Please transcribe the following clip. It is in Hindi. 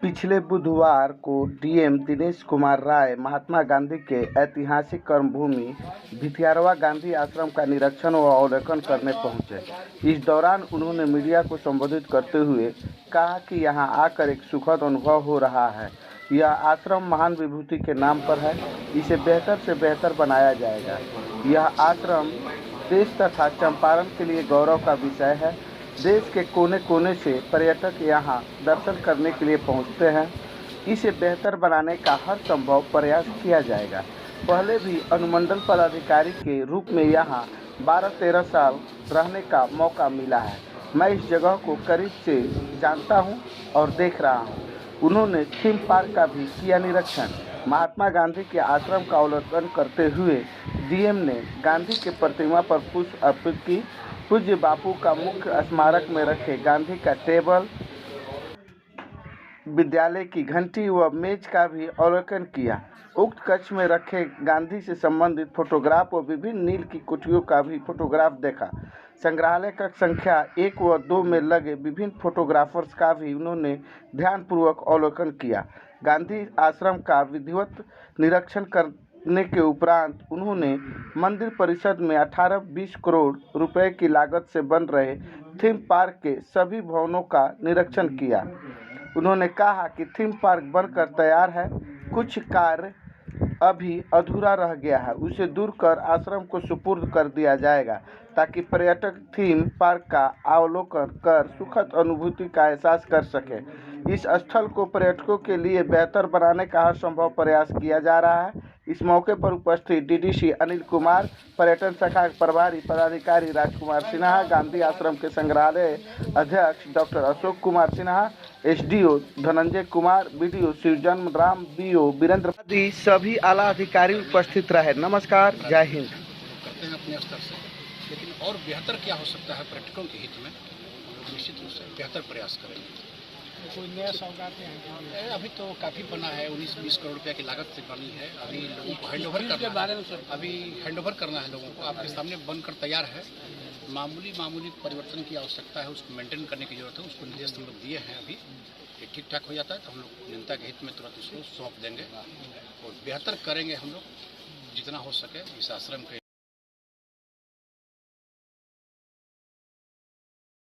पिछले बुधवार को डीएम दिनेश कुमार राय महात्मा गांधी के ऐतिहासिक कर्मभूमि भितियारवा गांधी आश्रम का निरीक्षण व अवलोकन करने पहुंचे। इस दौरान उन्होंने मीडिया को संबोधित करते हुए कहा कि यहां आकर एक सुखद अनुभव हो रहा है। यह आश्रम महान विभूति के नाम पर है, इसे बेहतर से बेहतर बनाया जाएगा। यह आश्रम देश तथा चंपारण के लिए गौरव का विषय है। देश के कोने कोने से पर्यटक यहाँ दर्शन करने के लिए पहुँचते हैं। इसे बेहतर बनाने का हर संभव प्रयास किया जाएगा। पहले भी अनुमंडल पदाधिकारी के रूप में यहाँ 12-13 साल रहने का मौका मिला है। मैं इस जगह को करीब से जानता हूँ और देख रहा हूँ। उन्होंने थीम पार्क का भी किया निरीक्षण। महात्मा गांधी के आश्रम का अवलोकन करते हुए डीएम ने गांधी के प्रतिमा पर पुष्प अर्पित की। पूज्य बापू का मुख्य स्मारक में रखे गांधी का टेबल, विद्यालय की घंटी व मेज का भी अवलोकन किया। उक्त कक्ष में रखे गांधी से संबंधित फोटोग्राफ व विभिन्न नील की कुटियों का भी फोटोग्राफ देखा। संग्रहालय कक्ष संख्या 1 व 2 में लगे विभिन्न फोटोग्राफर्स का भी उन्होंने ध्यानपूर्वक अवलोकन किया। गांधी आश्रम का विधिवत निरीक्षण करने के उपरांत उन्होंने मंदिर परिसर में 18-20 करोड़ रुपए की लागत से बन रहे थीम पार्क के सभी भवनों का निरीक्षण किया। उन्होंने कहा कि थीम पार्क बनकर तैयार है, कुछ कार्य अभी अधूरा रह गया है, उसे दूर कर आश्रम को सुपुर्द कर दिया जाएगा ताकि पर्यटक थीम पार्क का अवलोकन कर सुखद अनुभूति का एहसास कर सके। इस स्थल को पर्यटकों के लिए बेहतर बनाने का हर संभव प्रयास किया जा रहा है। इस मौके पर उपस्थित डीडीसी अनिल कुमार, पर्यटन शाखा प्रभारी पदाधिकारी राजकुमार सिन्हा, गांधी आश्रम के संग्रहालय अध्यक्ष doctor Ashok Kumar Sinha, SDO Dhananjay Kumar, BDO Shivjanam Ram, BO Virendra आदि सभी आला अधिकारी उपस्थित रहे। नमस्कार, जय हिंद। करते हैं अपने स्तर से, लेकिन और बेहतर क्या हो सकता है पर्यटकों के हित में, हम लोग निश्चित रूप से बेहतर प्रयास करेंगे। कोई नया सौगात है? अभी तो काफ़ी बना है, 19-20 करोड़ रुपया की लागत से बनी है। अभी लोगों को हैंडओवर करना है, अभी हैंडओवर करना है लोगों को। आपके सामने बनकर तैयार है। मामूली परिवर्तन की आवश्यकता है, उसको मेंटेन करने की जरूरत है। उसको निर्देश हम लोग दिए हैं। अभी ये ठीक ठाक हो जाता है तो हम लोग जनता के हित में तुरंत उसको सौंप देंगे और बेहतर करेंगे हम लोग जितना हो सके इस आश्रम के।